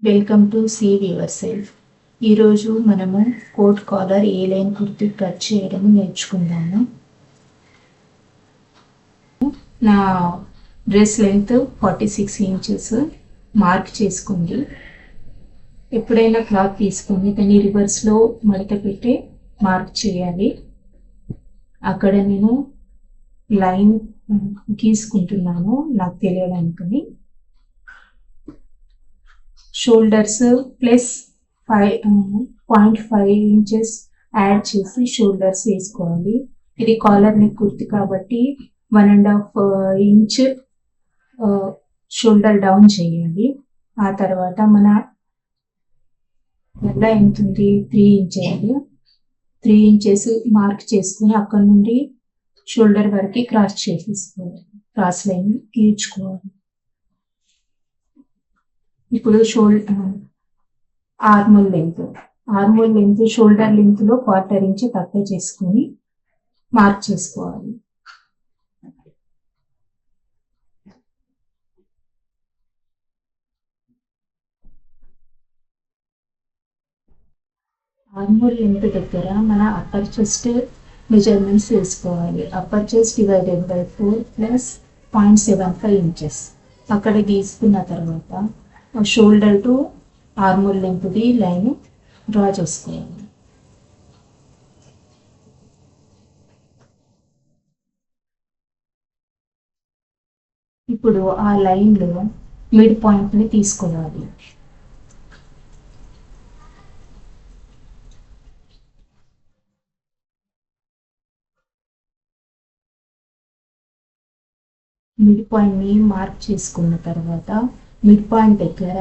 Welcome to sieve your self. ఈరోజు మనము coat caller ఏ line kurti cut చేయడం నేర్చుకుందాము. నా డ్రెస్ లెంత్ 46 ఇంచెస్ మార్క్ చేసుకుంది. ఎప్పుడైనా క్లాత్ తీసుకొని దాన్ని రివర్స్లో మడత పెట్టి మార్క్ చేయాలి. అక్కడ నేను లైన్ గీసుకుంటున్నాను నాకు తెలియడానికని. షోల్డర్స్ ప్లస్ 0.5 ఇంచెస్ యాడ్ చేసి షోల్డర్స్ వేసుకోవాలి. ఇది కాలర్ నెక్ కుర్తి కాబట్టి 1.5 ఇంచ్ షోల్డర్ డౌన్ చేయాలి. ఆ తర్వాత మన ఎలా ఎంత ఉంది 3 ఇంచెస్ 3 ఇంచెస్ మార్క్ చేసుకుని అక్కడ నుండి షోల్డర్ వరకు క్రాస్ చేసేసుకోవాలి. క్రాస్ లైన్ గీర్చుకోవాలి. ఇప్పుడు ఆర్మోల్ లెంత్ షోల్డర్ లెంత్ లో 1/4 ఇంచ్ తక్కువ చేసుకుని మార్క్ చేసుకోవాలి. ఆర్మోల్ లెంత్ దగ్గర మన అప్పర్ చెస్ట్ మెజర్మెంట్స్ వేసుకోవాలి. Upper chest divided by 4 plus 0.75 inches అక్కడ గీసుకున్న తర్వాత shoulder to ఆర్మోల్ length the line draw చేసుకోవాలి. ఇప్పుడు ఆ లైన్ లో మిడ్ పాయింట్ ని తీసుకోవాలి. మిడ్ పాయింట్ ని మార్క్ చేసుకున్న తర్వాత మిడ్ పాయింట్ దగ్గర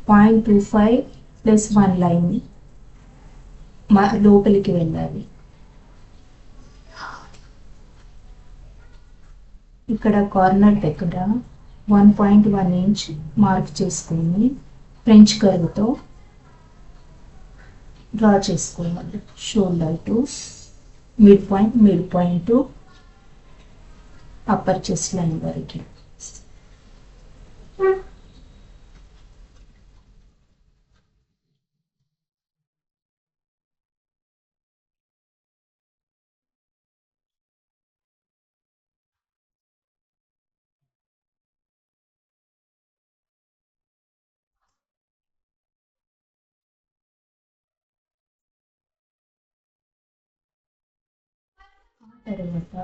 0.25 ప్లస్ 1 లైన్ లోపలికి వెళ్ళాలి. ఇక్కడ కార్నర్ దగ్గర 1.1 ఇంచ్ మార్క్ చేసుకుని ఫ్రెంచ్ కర్వ్ తో డ్రా చేసుకోవాలి. Shoulder to mid point to upper chest line వరకు. తర్వాత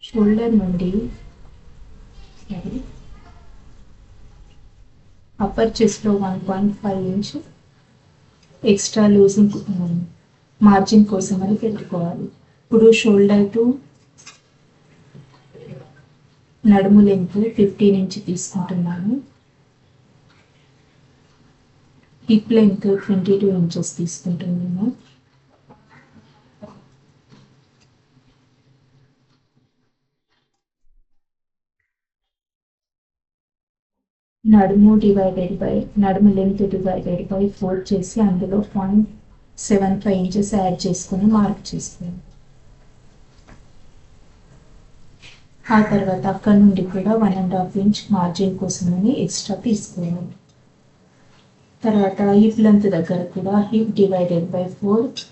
షోల్డర్ నుండి అప్పర్ చెస్ట్ లో 1.5 ఇంచ్ ఎక్స్ట్రా లూజింగ్ మార్జిన్ కోసం అని పెట్టుకోవాలి. ఇప్పుడు షోల్డర్ టు నడుము లెంత్ 15 ఇంచ్ తీసుకుంటున్నాను. హిప్ లెంత్ 22 ఇంచెస్ తీసుకుంటున్నాను. నడుము లెంత్ డివైడెడ్ బై 4 చేసి అందులో 0.75 ఇంచెస్ యాడ్ చేసుకుని మార్క్ చేసుకోవాలి. ఆ తర్వాత అక్కడ నుండి కూడా 1.5 ఇంచ్ మార్జిన్ కోసమని ఎక్స్ట్రా తీసుకోవాలి. తర్వాత హిప్ లెంత్ దగ్గర కూడా hip divided by 4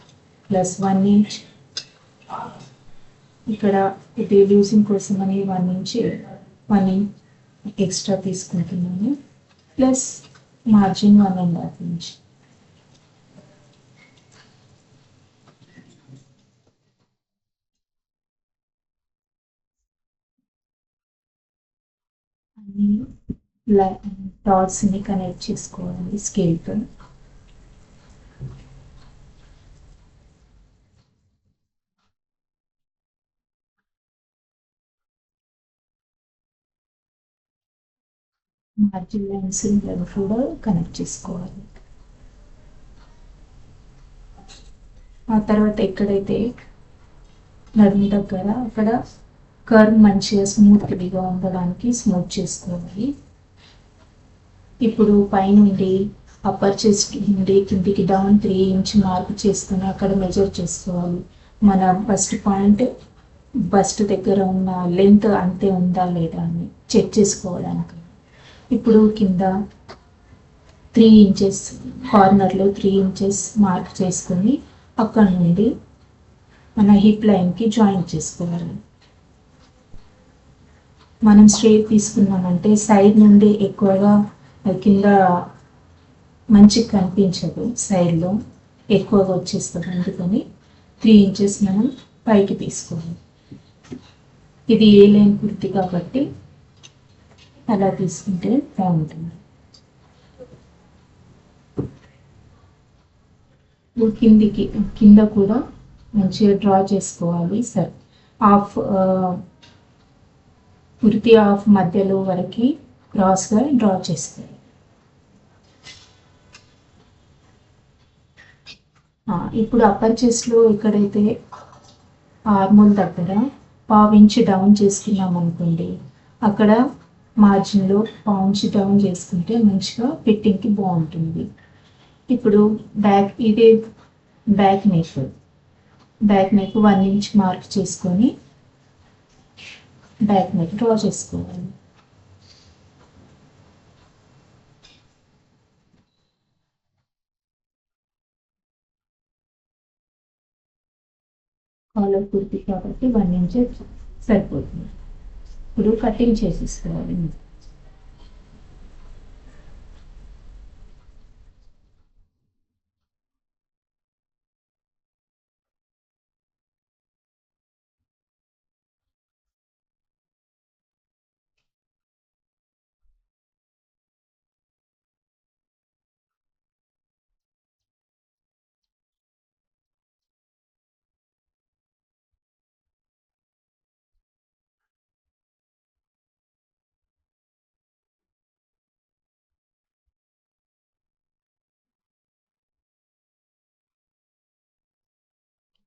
plus 1 inch ఇక్కడ ఇది లూజింగ్ కోసమని 1 ఇంచ్ ఎక్స్ట్రా తీసుకుంటున్నాను. Plus margin 1.5 inch. అన్ని డాట్స్ ని కనెక్ట్ చేసుకోవాలి స్కేల్ తో. మార్జిన్ లైన్స్ కూడా కనెక్ట్ చేసుకోవాలి. ఆ తర్వాత ఎక్కడైతే నడుము దగ్గర అక్కడ కర్వ్ మంచిగా స్మూత్గా ఉండడానికి స్మూత్ చేసుకోవాలి. ఇప్పుడు పైనుండి అప్పర్ చెస్ట్ నుండి కిందికి డౌన్ 3 ఇంచ్ మార్క్ చేసుకుని అక్కడ మెజర్ చేసుకోవాలి. మన బస్ట్ దగ్గర ఉన్న లెంత్ అంతే ఉందా లేదా అని చెక్ చేసుకోవడానికి. ఇప్పుడు కింద 3 ఇంచెస్ కార్నర్లో 3 ఇంచెస్ మార్క్ చేసుకొని అక్కడ నుండి మన హిప్ లైన్కి జాయిన్ చేసుకోవాలి. మనం స్ట్రేట్ తీసుకున్నామంటే సైడ్ నుండి ఎక్కువగా కింద మంచిగా కనిపించదు, సైడ్లో ఎక్కువగా వచ్చేస్తుంది. అందుకని 3 ఇంచెస్ మనం పైకి తీసుకోవాలి. ఇది ఏ లైన్ కుర్తి కాబట్టి అలా తీసుకుంటే బాగుంటుంది. కింద కూడా మంచిగా డ్రా చేసుకోవాలి. సార్ హాఫ్ కుర్తి హాఫ్ మధ్యలో వరకు క్రాస్గా డ్రా చేసుకోవాలి. ఇప్పుడు అప్పర్ చెస్ట్లో ఎక్కడైతే ఆర్మోల్ దగ్గర 1/2 ఇంచ్ డౌన్ చేసుకున్నాం అనుకోండి, అక్కడ మార్జిన్లో 1/2 ఇంచ్ డౌన్ చేసుకుంటే మంచిగా ఫిట్టింగ్కి బాగుంటుంది. ఇప్పుడు ఇదే బ్యాక్ నెక్ 1 ఇంచ్ మార్క్ చేసుకొని బ్యాక్ నెక్ డ్రా చేసుకోవాలి. కాలర్ కుర్తి కాబట్టి 1 ఇంచ్ సరిపోతుంది. ఇప్పుడు కటింగ్ చేసేసుకోవాలి.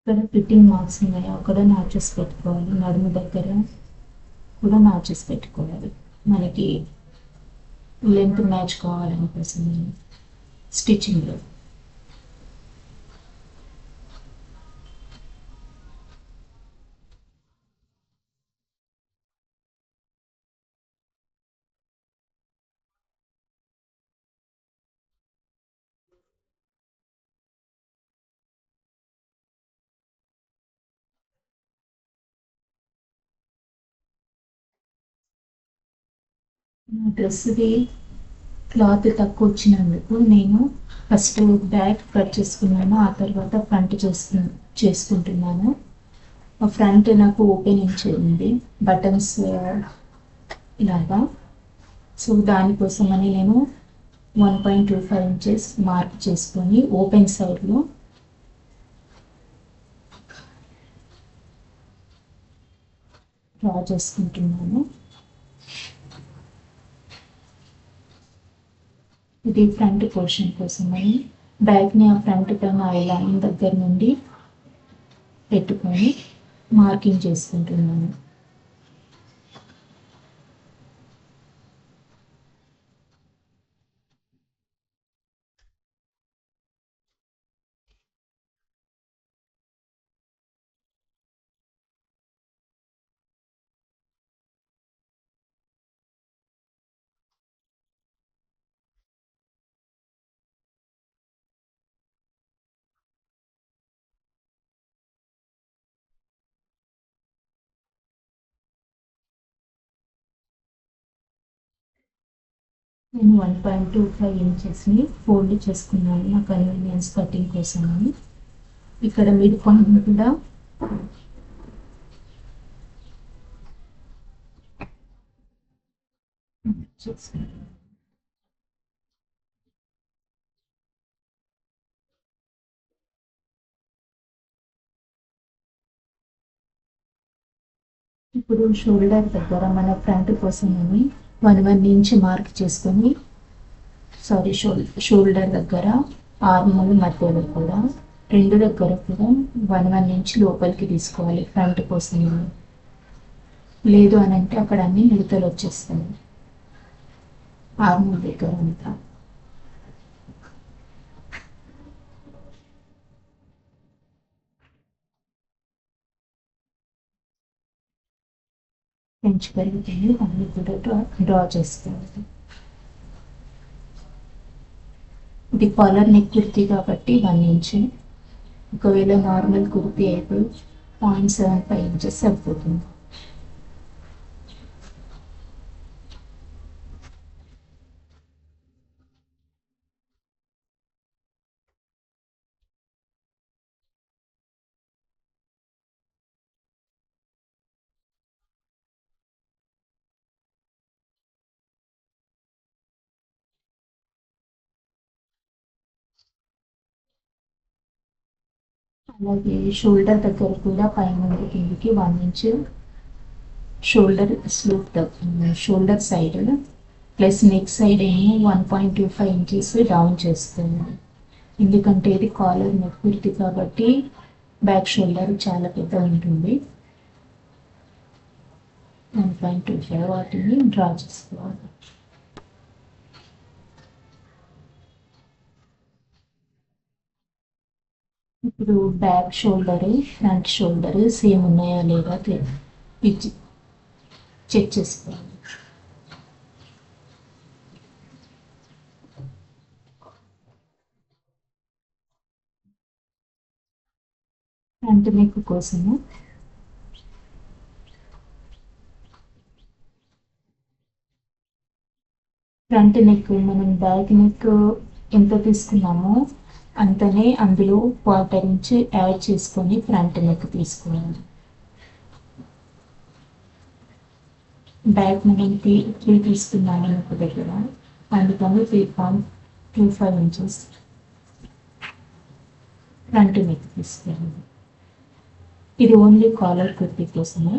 ఇక్కడ ఫిట్టింగ్ మార్క్స్ ఉన్నాయో అక్కడ నాచెస్ పెట్టుకోవాలి. నడుము దగ్గర కూడా నాచెస్ పెట్టుకోవాలి. మనకి లెంత్ మ్యాచ్ కావాలని కోసం స్టిచ్చింగ్లో. నా డ్రెస్ది క్లాత్ తక్కువ వచ్చినందుకు నేను ఫస్ట్ బ్యాక్ కట్ చేసుకున్నాను, ఆ తర్వాత ఫ్రంట్ చేసుకుంటున్నాను. ఆ ఫ్రంట్ నాకు ఓపెన్ ఉంది, బటన్స్ ఇలాగా. సో దానికోసమని నేను 1.25 ఇంచెస్ మార్క్ చేసుకొని ఓపెన్ సైడ్లో డ్రా చేసుకుంటున్నాను. ఇది ఫ్రంట్ పోర్షన్ కోసమని బ్యాక్ని ఆ ఫ్రంట్ పైన లైన్ దగ్గర నుండి పెట్టుకొని మార్కింగ్ చేసుకుంటున్నాను. నేను 1.25 ఇంచెస్ని ఫోల్డ్ చేసుకున్నాను నా కన్వీనియన్స్ కటింగ్ కోసమని. ఇక్కడ మిడ్ పాయింట్ కూడా చేసుకున్నాను. ఇప్పుడు షోల్డర్ దగ్గర మన ఫ్రంట్ కోసమని 1 ఇంచ్ మార్క్ చేసుకొని, షోల్డర్ దగ్గర ఆర్మోల్ మధ్యలో కూడా రెండు దగ్గర కూడా 1 ఇంచ్ లోపలికి తీసుకోవాలి ఫ్రంట్ కోసం. లేదు అని అంటే అక్కడ అన్ని మిడతలు వచ్చేస్తాయి ఆర్మోల్ దగ్గర అంతా. పెంచి పెరుగుతుంది, అన్ని కూడా డ్రా చేసుకోవాలి. ఇది కాలర్ నెక్ కుర్తీ కాబట్టి 1 ఇంచ్. ఒకవేళ నార్మల్ కుర్తీ అయితే 0.75 ఇంచెస్ సరిపోతుంది. అలాగే షోల్డర్ దగ్గర కూడా పైనుండి కిందికి 1 inch shoulder side plus neck side ఏమో 1.25 ఇంచెస్ డౌన్ చేస్తుంది. ఎందుకంటే ఇది కాలర్ నెక్ కుర్తి కాబట్టి బ్యాక్ షోల్డర్ చాలా పెద్ద ఉంటుంది. 1.25 వాటిని డ్రా చేసుకోవాలి. ఇప్పుడు back shoulder front shoulder same ఉన్నాయా లేదా ఇది చెక్ చేసుకోవాలి. ఫ్రంట్ నెక్ కోసము ఫ్రంట్ నెక్ మనం బ్యాక్ నెక్ ఎంత తీసుకున్నామో అంతనే అందులో 1/4 ఇంచ్ యాడ్ చేసుకొని ఫ్రంట్ నెక్ తీసుకోవాలి. బ్యాక్ మనం 3 తీసుకున్నాము ఒక దగ్గర, అందుకని 3.25 ఇంచెస్ ఫ్రంట్ నెక్ తీసుకోవాలి. ఇది ఓన్లీ కాలర్ కుర్తీ కోసమే.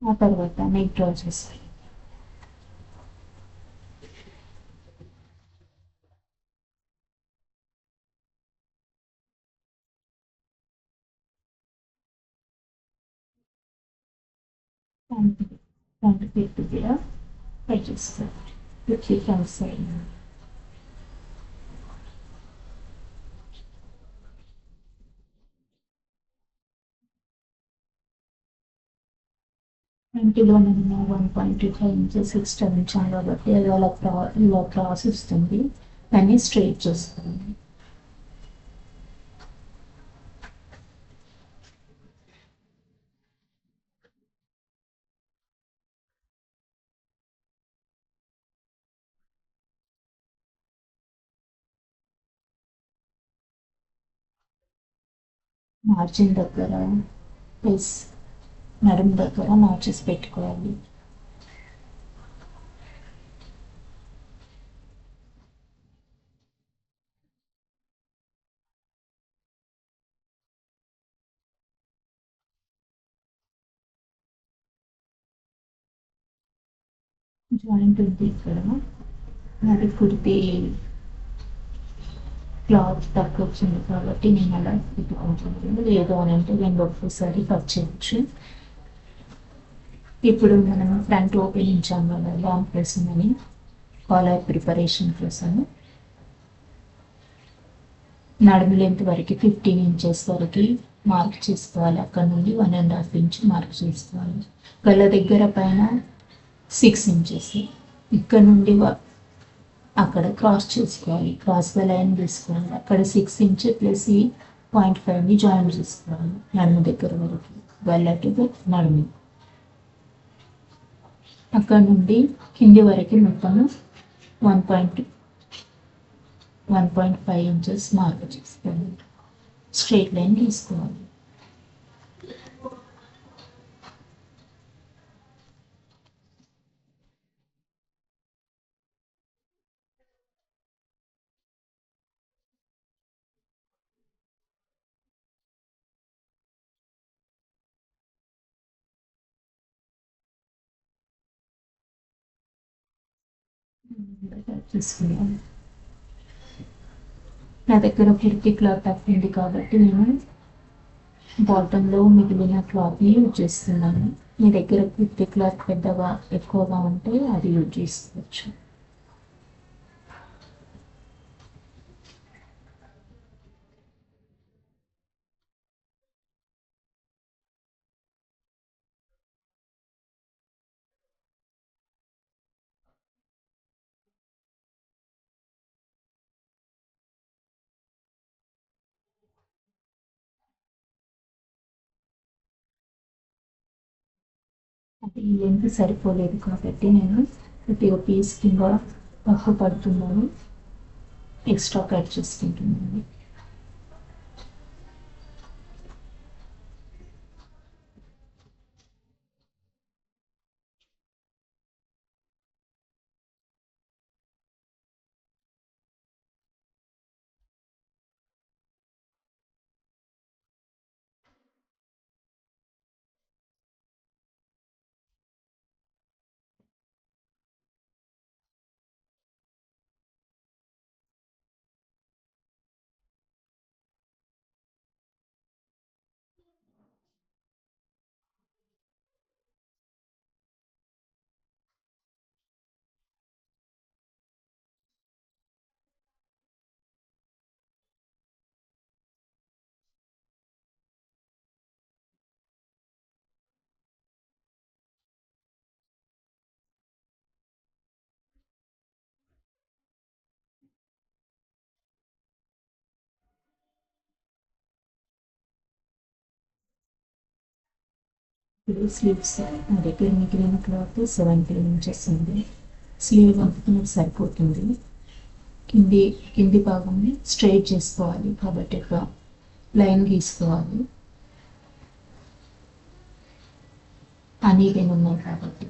ఆ తర్వాత నెక్ డ్రా చేస్తాను. ఫ్రంట్ పీట్ కూడా ట్రై చేస్తాను. ఫ్రంట్ సైడ్ ఫ్రంట్లో నేను 1.25 ఇంచెస్ ఎక్స్ట్రా ఉంచాను కాబట్టి అది ఇలా క్రాస్ వస్తుంది. దాన్ని స్ట్రైట్ చేస్తాను. మార్జిన్ దగ్గర ప్లస్ నడుము దగ్గర మార్చెస్ పెట్టుకోవాలి. జాయింట్ ఉంది ఇక్కడ. మరి కుర్తి క్లాత్ తక్కువ వచ్చింది కాబట్టి నేను అలా పెట్టుకుంటున్నాను. లేదు అని అంటే రెండు ఒక్కసారి కట్ చేయొచ్చు. ఇప్పుడు మనం ఫ్రంట్ ఓపెన్ ఉంచాం కదా లాంగ్ కోసం అని కాలర్ ప్రిపరేషన్ కోసం నడుము లెంత్ వరకు 15 ఇంచెస్ వరకు మార్క్ చేసుకోవాలి. అక్కడ నుండి 1.5 ఇంచ్ మార్క్ చేసుకోవాలి. గల దగ్గర పైన 6 ఇంచెస్, ఇక్కడ నుండి అక్కడ క్రాస్ చేసుకోవాలి. క్రాస్గా లైన్ తీసుకోవాలి. అక్కడ 6 ఇంచ్ ప్లస్ ఈ 0.5ని జాయిన్ చేసుకోవాలి నడుము దగ్గర వరకు. వెళ్ళటు నడుము అక్కడ నుండి కింది వరకు మొత్తం 1.5 ఇంచెస్ మార్క్ చేసుకోవాలి. స్ట్రైట్ లైన్ తీసుకోవాలి. తీసుకున్నాను. నా దగ్గర కుర్తి క్లాత్ తక్కువ ఉంది కాబట్టి నేను బాటంలో మిగిలిన క్లాత్ని యూజ్ చేస్తున్నాను. మీ దగ్గర కుర్తి క్లాత్ పెద్దగా ఎక్కువగా ఉంటే అది యూజ్ చేసుకోవచ్చు. అది ఈ లెంత్ సరిపోలేదు కాబట్టి నేను ప్రతి ఒక్క పీస్ కింద తక్కువ పడుతున్నాను, ఎక్స్ట్రా కట్ చేసుకుంటున్నాను. ఇప్పుడు స్లీవ్స్ నా దగ్గర మిగిలిన క్లాత్ 17 ఇంచెస్ ఉంది. స్లీవ్ వంపుకున్నది సరిపోతుంది. కింది భాగంని స్ట్రైట్ చేసుకోవాలి కాబట్టి ఒక లైన్ గీసుకోవాలి, అనీవెన్ ఉన్నాయి కాబట్టి.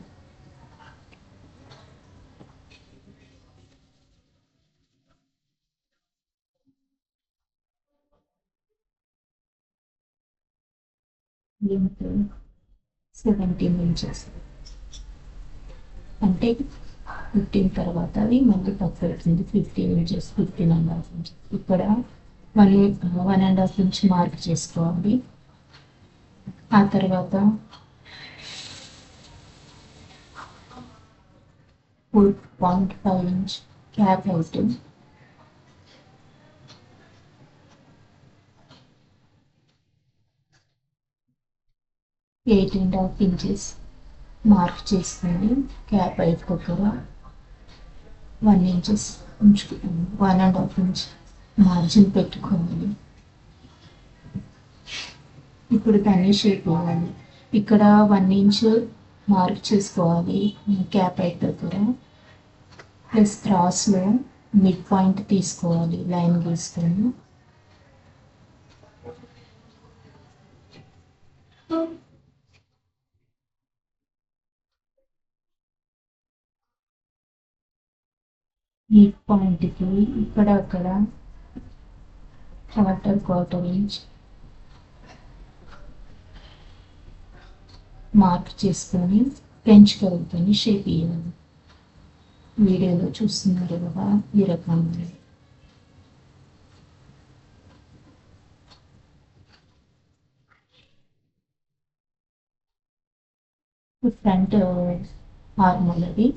లెంత్ 17 ఇంచెస్ అంటే 15 తర్వాత అది మళ్ళీ తక్కువ అవుతుంది. 15 ఇంచెస్, 15.5 ఇంచెస్. ఇక్కడ 1.5 ఇంచ్ మార్క్ చేసుకోవాలి. ఆ తర్వాత 4.5 inch cap height, 8.5 inches mark చేసుకొని క్యాప్ హైట్ దగ్గర 1 ఇంచెస్ ఉంచుకున్నాను. 1.5 ఇంచ్ మార్జిన్ పెట్టుకోవాలి. ఇప్పుడు దాన్ని షేప్ ఇవ్వాలి. ఇక్కడ 1 ఇంచ్ మార్క్ చేసుకోవాలి క్యాప్ హైట్ దగ్గర, ప్లస్ క్రాస్లో మిడ్ పాయింట్ తీసుకోవాలి లైన్ గీసుకొని. మిడ్ పాయింట్కి ఇక్కడ అక్కడ క్వార్టర్ ఇంచ్ మార్క్ చేసుకొని ఫ్రెంచ్ కర్వ్తో షేప్ ఇవ్వాలి. వీడియోలో చూస్తున్నారు కదా ఈ రకంగా. ఫ్రంట్ ఆర్మోల్ అది.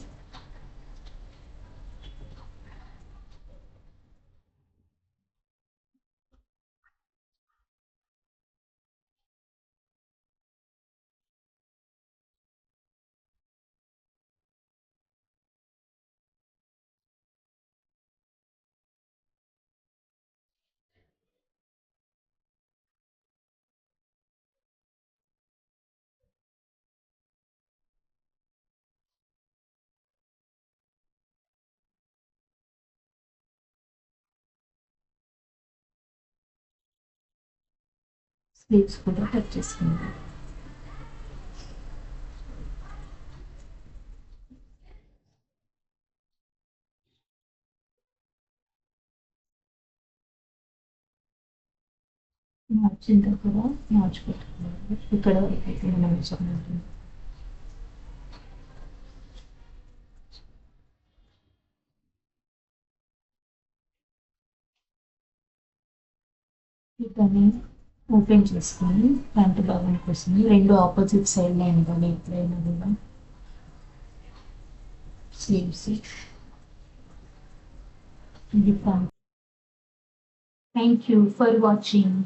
స్లీవ్స్ కూడా కట్ చేసుకుందాం. మార్చిన దగ్గర మార్చి పెట్టుకోవాలి. ఇక్కడ వరకు అయితే మనం చెప్పినట్టు దాన్ని ఓపెన్ చేసుకొని ఫ్రంట్ భాగం కోసం 2 ఆపోజిట్ సైడ్ లైన్ ఇవ్వాలి. ఎప్పుడైనా కూడా స్లీవ్స్ ఇది front. Thank you for watching.